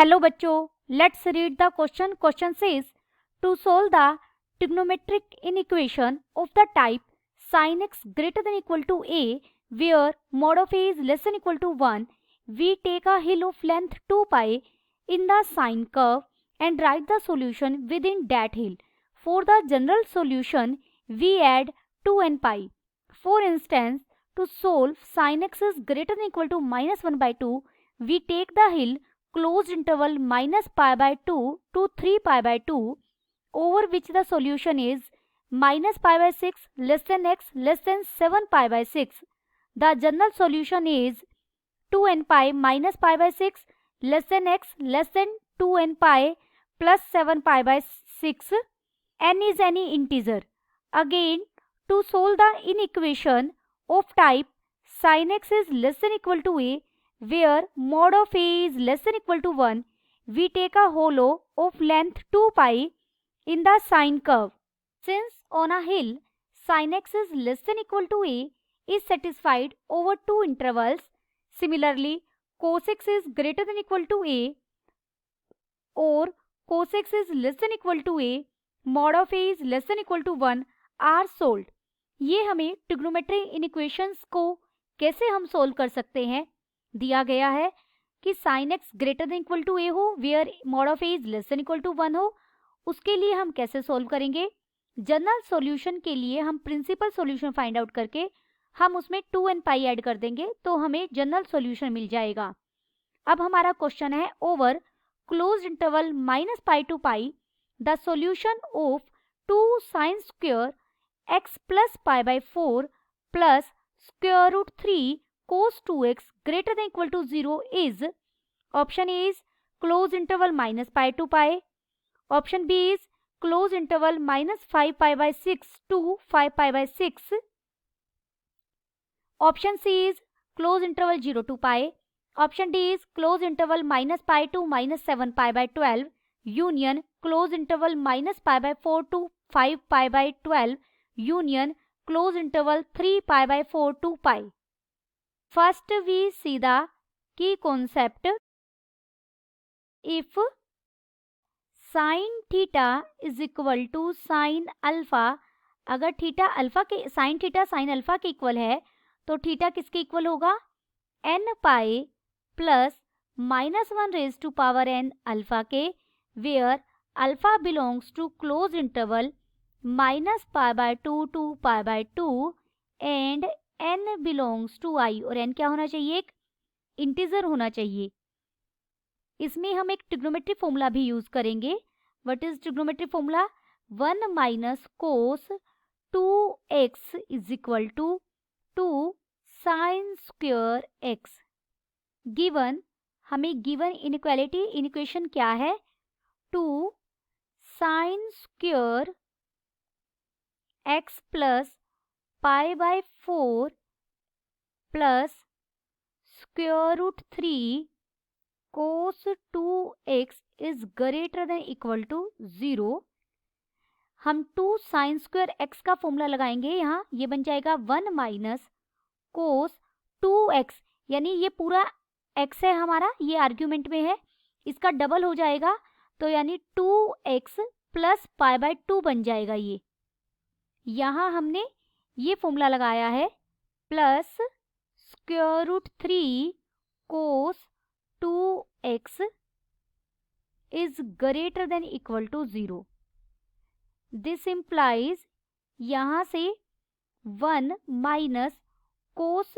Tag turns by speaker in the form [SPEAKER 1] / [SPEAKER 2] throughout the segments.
[SPEAKER 1] Hello बच्चों, let's read the question. Question says to solve the trigonometric inequation of the type sin x greater than equal to a where mod of a is less than equal to 1, we take a hill of length 2 pi in the sine curve and write the solution within that hill. For the general solution, we add 2n pi. For instance, to solve sin x is greater than equal to minus 1 by 2, we take the hill closed interval minus pi by 2 to 3 pi by 2 over which the solution is minus pi by 6 less than x less than 7 pi by 6. The general solution is 2n pi minus pi by 6 less than x less than 2n pi plus 7 pi by 6. N is any integer. Again, to solve the inequation of type sin x is less than equal to a where mod of a is less than equal to 1, we take a hollow of length 2 pi in the sine curve. Since on a hill sin x is less than equal to a is satisfied over two intervals, similarly cos x is greater than equal to a or cos x is less than equal to a, mod of a is less than equal to 1 are solved. ये हमें trigonometry इनइक्वेशंस को कैसे हम solve कर सकते हैं. दिया गया है कि sin x greater than equal to a हो where mod of a is less than equal to 1 हो. उसके लिए हम कैसे सोल्व करेंगे. जनरल सॉल्यूशन के लिए हम प्रिंसिपल सॉल्यूशन फाइंड आउट करके हम उसमें 2n पाई ऐड कर देंगे तो हमें जनरल सॉल्यूशन मिल जाएगा. अब हमारा क्वेश्चन है over closed interval minus pi to pi the solution of 2 sin square x plus pi by 4 plus square root 3 cos 2x greater than equal to 0 is. Option A is closed interval minus pi to pi. Option B is closed interval minus 5 pi by 6 to 5 pi by 6. Option C is closed interval 0 to pi. Option D is closed interval minus pi to minus 7 pi by 12 union closed interval minus pi by 4 to 5 pi by 12 union closed interval 3 pi by 4 to pi. First we see the key concept. If sin theta is equal to sine alpha, अगर theta alpha के sine theta sine alpha के equal है तो theta किसके equal होगा. n pi plus minus 1 raise to power n alpha के where alpha belongs to close interval minus pi by 2 to pi by 2 and n belongs to i. और n क्या होना चाहिए, एक इंटीजर होना चाहिए. इसमें हम एक ट्रिग्नोमेट्री फॉर्मूला भी यूज करेंगे. What is trigonometry formula. 1 minus cos 2x is equal to 2 sine square x. Given हमें गिवन इनइक्वालिटी इक्वेशन क्या है. 2 sine square x plus pi by 4 plus square root 3 cos 2x is greater than equal to 0. हम 2 sin square x का formula लगाएंगे. यहाँ ये बन जाएगा 1 माइनस कोस 2x, यानी ये पूरा x है हमारा, ये आर्ग्यूमेंट में है, इसका डबल हो जाएगा तो यानी 2x प्लस पाई बाय 2 बन जाएगा. ये यहाँ हमने ये फॉर्मूला लगाया है plus square root 3 cos 2x is greater than equal to 0. This implies यहाँ से 1 माइनस कोस,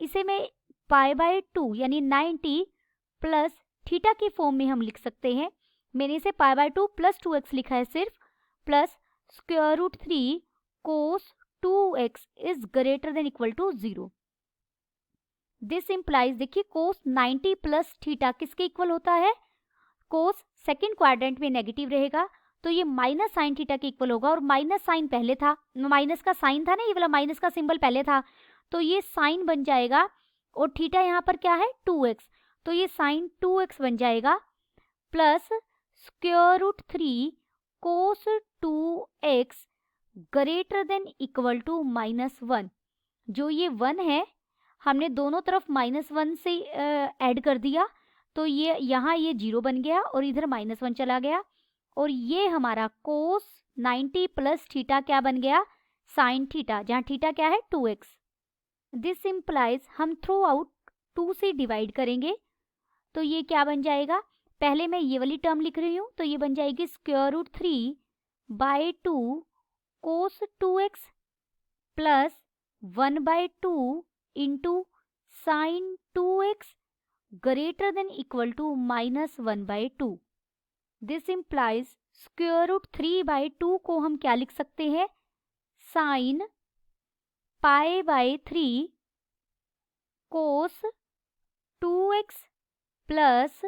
[SPEAKER 1] इसे मैं पाई बाय 2 यानी 90 प्लस थीटा की फॉर्म में हम लिख सकते हैं. मैंने इसे पाई बाय 2 प्लस 2x लिखा है सिर्फ, plus square root 3 cos 2x is greater than equal to 0. This implies, देखिए कोस 90 प्लस थीटा किसके इक्वल होता है. कोस सेकंड क्वाड्रेंट में नेगेटिव रहेगा तो ये माइनस साइन थीटा के इक्वल होगा. और माइनस साइन पहले था, माइनस का साइन था ना, ये वाला माइनस का सिंबल पहले था तो ये साइन बन जाएगा. और थीटा यहाँ पर क्या है 2x, तो ये साइन 2x बन जाएगा plus square root 3 cos 2x greater than equal to minus 1. जो ये 1 है हमने दोनों तरफ -1 से ऐड कर दिया तो ये यहाँ ये 0 बन गया और इधर -1 चला गया, और ये हमारा कोस 90 प्लस थीटा क्या बन गया, साइन थीटा, जहाँ थीटा क्या है 2x। दिस इम्प्लाइज हम थ्रू आउट 2 से डिवाइड करेंगे, तो ये क्या बन जाएगा, पहले मैं ये वाली टर्म लिख रही हूँ, तो ये बन जाएगी √3/2 cos 2x plus 1/2 into sine 2x greater than equal to -1/2। This implies √3/2 को हम क्या लिख सकते हैं, साइन π/3 कोस 2x प्लस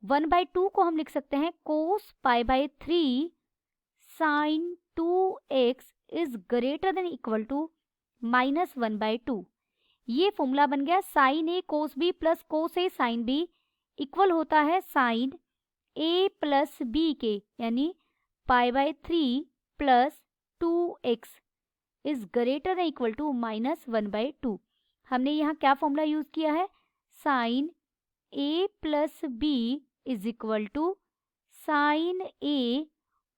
[SPEAKER 1] 1/2 को हम लिख सकते हैं cos π/3 sine 2x is greater than equal to -1/2। ये फॉर्मूला बन गया sine A cos B plus cos A sine B equal होता है साइन ए प्लस बी के, यानी π/3 plus 2x is greater than equal to -1/2। हमने यहाँ क्या फॉर्मूला यूज किया है, sine A plus B is equal to sine A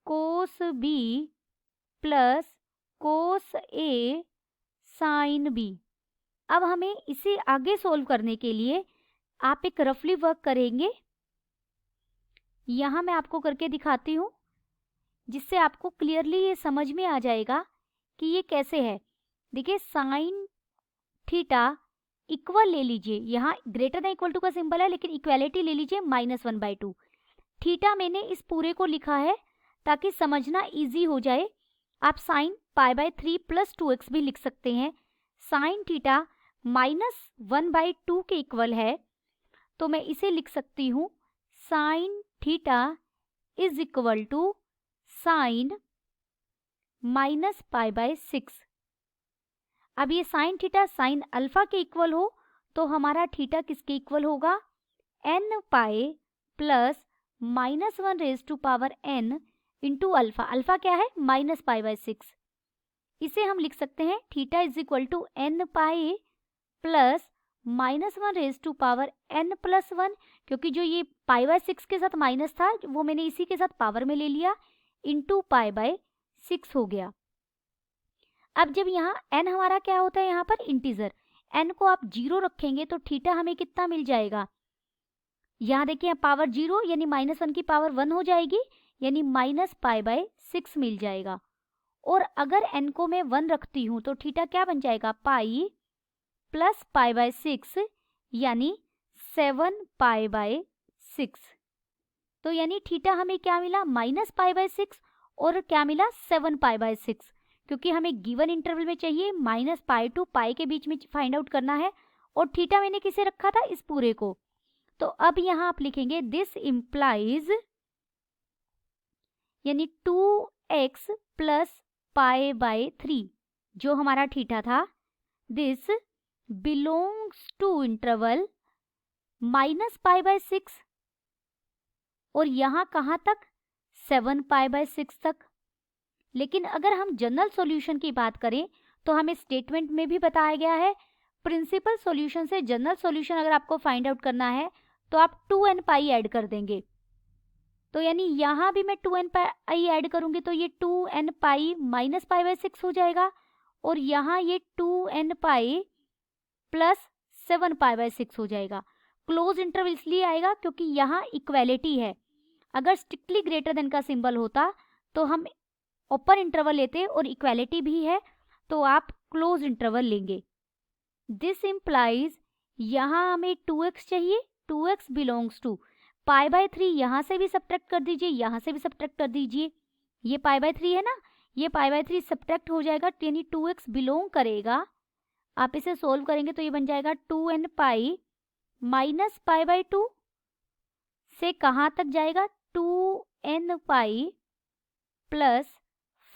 [SPEAKER 1] cos B plus cos A sine B. अब हमें इसे आगे सोल्व करने के लिए आप एक रफली वर्क करेंगे, यहाँ मैं आपको करके दिखाती हूँ, जिससे आपको क्लियरली ये समझ में आ जाएगा कि ये कैसे है। देखिए साइन थीटा इक्वल ले लीजिए, यहाँ ग्रेटर देन इक्वल टू का सिंबल है, लेकिन इक्वालिटी ले लीजिए -1/2। थीटा मैंने इस पूरे को लिखा है ताकि समझना इजी हो जाए। आप साइन π/3 प्लस 2x भी लिख सकते हैं। साइन थीटा -1/2 के इक्वल है, तो मैं इसे लिख सकती हूँ sine theta is equal to sine -π/6। अब ये साइन थीटा साइन अल्फा के इक्वल हो तो हमारा थीटा किसके इक्वल होगा, n π plus -1⁻n into alpha. Alpha क्या है, -π/6। इसे हम लिख सकते हैं theta is equal to n π plus -1⁻n+1, क्योंकि जो ये π/6 के साथ माइनस था वो मैंने इसी के साथ पावर में ले लिया, इंटू π/6 हो गया। अब जब यहाँ n हमारा क्या होता है, यहाँ पर इंटीजर, n को आप 0 रखेंगे तो थीटा हमें कितना मिल जाएगा, यहाँ देखिए पावर 0 यानी -1 की पावर 1 हो जाएगी, यानी -π/6 मिल जाएगा। और अगर n को मैं 1 रखती हूँ तो थीटा क्या बन जाएगा, पाई प्लस π/6 यानी 7π/6। तो यानी थीटा हमें क्या मिला, -π/6 और क्या मिला 7π/6, क्योंकि हमें गिवन इंटरवल में चाहिए -π to π के बीच में फाइंड आउट करना है, और थीटा मैंने किसे रखा था, इस पूरे को। तो अब यहाँ आप लिखेंगे दिस इम्प्लाइज, यानी 2x प्लस π/3 जो हमारा थीटा था, दिस बिलोंग्स टू इंटरवल -π/6 और यहाँ कहाँ तक, 7π/6 तक। लेकिन अगर हम जनरल सॉल्यूशन की बात करें तो हमें स्टेटमेंट में भी बताया गया है, प्रिंसिपल सॉल्यूशन से जनरल सॉल्यूशन अगर आपको फाइंड आउट करना है तो आप 2n π ऐड कर देंगे। तो यानी यहाँ भी मैं 2n π ऐड करूंगी तो ये 2n π -π/6 हो जाएगा, और यहाँ ये 2n π प्लस 7π/6 हो जाएगा। क्लोज इंटरवल इसलिए आएगा क्योंकि यहाँ इक्वालिटी है। अगर स्ट्रिक्टली ग्रेटर देन का सिंबल होता तो हम ओपन इंटरवल लेते, और इक्वालिटी भी है तो आप क्लोज इंटरवल लेंगे। दिस इम्प्लाइज यहाँ हमें 2x चाहिए, 2x बिलोंग्स टू π/3, यहाँ से भी सब्ट्रैक्ट कर दीजिए, यहाँ से भी सब्ट्रैक्ट कर दीजिए, ये π/3 है ना, ये π/3 सब्ट्रैक्ट हो जाएगा, यानी 2x बिलोंग करेगा। आप इसे सोल्व करेंगे तो ये बन जाएगा 2n π -π/2 से कहाँ तक जाएगा, 2n π प्लस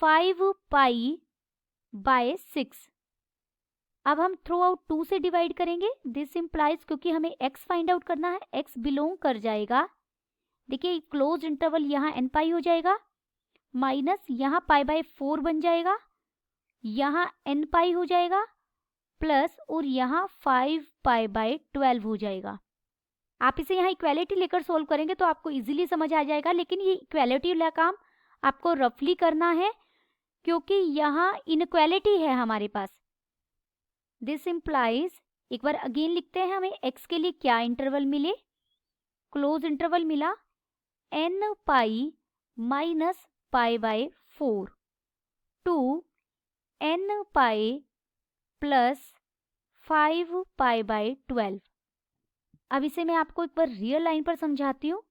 [SPEAKER 1] 5π/6। अब हम थ्रू आउट 2 से डिवाइड करेंगे, दिस इम्प्लाइज, क्योंकि हमें x फाइंड आउट करना है, x बिलोंग कर जाएगा, देखिए क्लोज इंटरवल यहाँ n π हो जाएगा, माइनस यहाँ π/4 बन जाएगा, यहाँ n π हो जाएगा, प्लस और यहाँ 5π/12 हो जाएगा। आप इसे यहाँ इक्वालिटी लेकर सोल्व करेंगे तो आपको इजीली समझ आ जाएगा, लेकिन ये इक्वालिटी वाला काम आपको रफली करना है क्योंकि यहाँ इनक्वालिटी है हमारे पास। दिस इम्प्लाइज, एक बार अगेन लिखते हैं, हमें x के लिए क्या इंटरवल मिले, क्लोज इंटरवल मिला n pi minus pi by 4 to n pi plus 5 pi by 12। अब इसे मैं आपको एक बार रियल लाइन पर समझाती हूँ।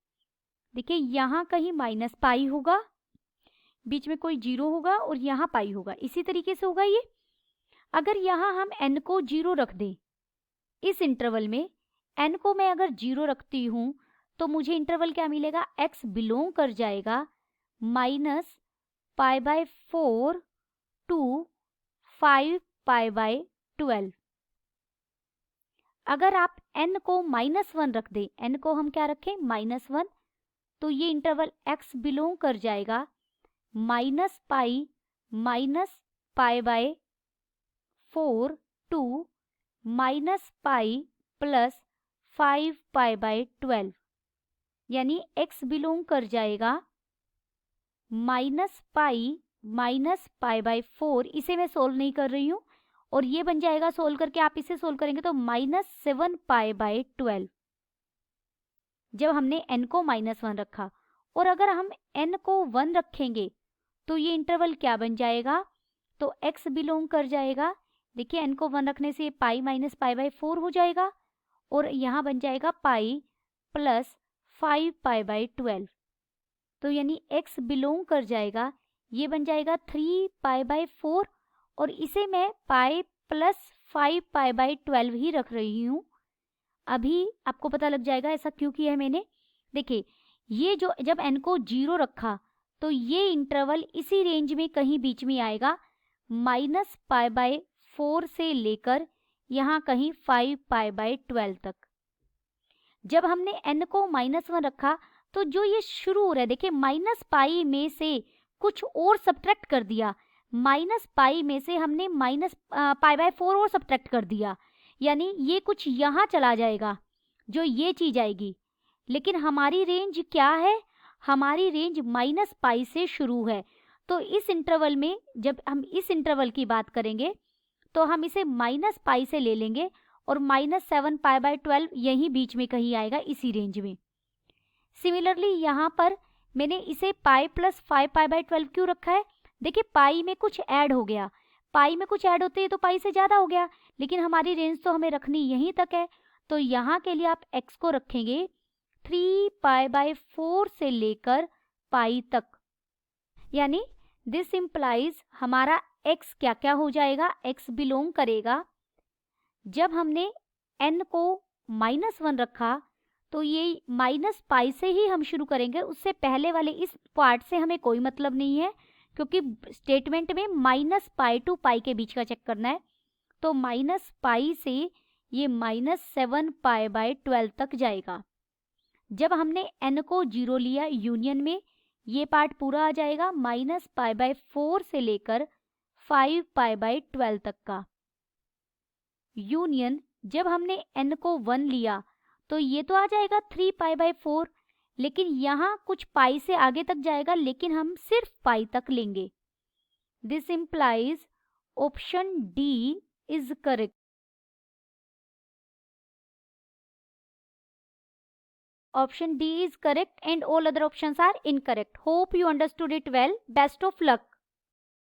[SPEAKER 1] देखिए यहाँ कहीं माइनस पाई होगा, बीच में कोई जीरो होगा और यहाँ पाई होगा, इसी तरीके से होगा ये। अगर यहाँ हम n को जीरो रख दें, इस इंटरवल में n को मैं अगर जीरो रखती हूँ तो मुझे इंटरवल क्या मिलेगा, x बिलोंग कर जाएगा minus pi by 4 to 5 pi by 12। अगर आप n को -1 रख दें, n को हम क्या रखें -1, तो ये इंटरवल x बिलोंग कर जाएगा minus pi by 4 to minus pi plus 5 pi by 12, यानी x बिलोंग कर जाएगा माइनस पाई बाय 4। इसे मैं सोल्व नहीं कर रही हूँ और ये बन जाएगा, सोल्व करके आप इसे सोल्व करेंगे तो -7 पाई बाय 12, जब हमने n को -1 रखा। और अगर हम n को 1 रखेंगे तो ये इंटरवल क्या बन जाएगा, तो x बिलोंग कर जाएगा, देखिए n को 1 रखने से पाई माइनस पाई बाय 4 हो जाएगा और यहाँ बन जाएगा पाई प्लस 5 पाई बाय 12, तो यानी x बिलोंग कर जाएगा, ये बन जाएगा 3 पाई बाय 4 और इसे मैं पाई प्लस 5 पाई बाय 12 ही रख रही हूँ। अभी आपको पता लग जाएगा ऐसा क्यों किया है मैंने। देखिए ये जो जब n को जीरो रखा तो ये इंटरवल इसी रेंज में कहीं बीच में आएगा, माइनस पाई बाय 4 से लेकर यहाँ कहीं 5 पाई बाय 12 तक। जब हमने n को -1 रखा तो जो ये शुरू हो रहा है, देखिए माइनस पाई में से कुछ और सब्ट्रैक्ट कर दिया, माइनस पाई में से हमने माइनस पाई बाय 4 और सब्ट्रैक्ट कर दिया, यानी ये कुछ यहाँ चला जाएगा, जो ये चीज आएगी। लेकिन हमारी रेंज क्या है, हमारी रेंज माइनस पाई से शुरू है, तो इस इंटरवल में जब हम इस इंटरवल की बात करेंगे तो हम इसे माइनस पाई से ले लेंगे और -7 पाई बाय 12 यहीं बीच में कहीं आएगा, इसी रेंज में। सिमिलरली यहाँ पर मैंने इसे पाई प्लस 5 पाई बाय 12 क्यों रखा है, देखिए पाई में कुछ ऐड हो गया, पाई में कुछ ऐड होते ही तो पाई से ज़्यादा हो गया, लेकिन हमारी रेंज तो हमें रखनी यहीं तक है, तो यहाँ के लिए आप x को रखेंगे 3 पाई बाय 4 से लेकर पाई तक, यानी दिस इम्प्लाइज हमारा x क्या क्या हो जाएगा, x बिलोंग करेगा, जब हमने n को -1 रखा तो ये माइनस पाई से ही हम शुरू करेंगे, उससे पहले वाले इस पार्ट से हमें कोई मतलब नहीं है क्योंकि स्टेटमेंट में माइनस पाई टू पाई के बीच का चेक करना है। तो माइनस पाई से ये -7 पाई बाय 12 तक जाएगा। जब हमने n को 0 लिया यूनियन में, ये पार्ट पूरा आ जाएगा माइनस पाई बाय 4 से लेकर 5 पाई बाय 12 तक का। यूनियन जब हमने n को 1 लिया तो ये तो आ जाएगा 3 पाई बाय 4, लेकिन यहाँ कुछ पाई से आगे तक जाएगा, लेकिन हम सिर्फ पाई तक लेंगे। This implies option D is correct. Option D is correct and all other options are incorrect. Hope you understood it well. Best of luck.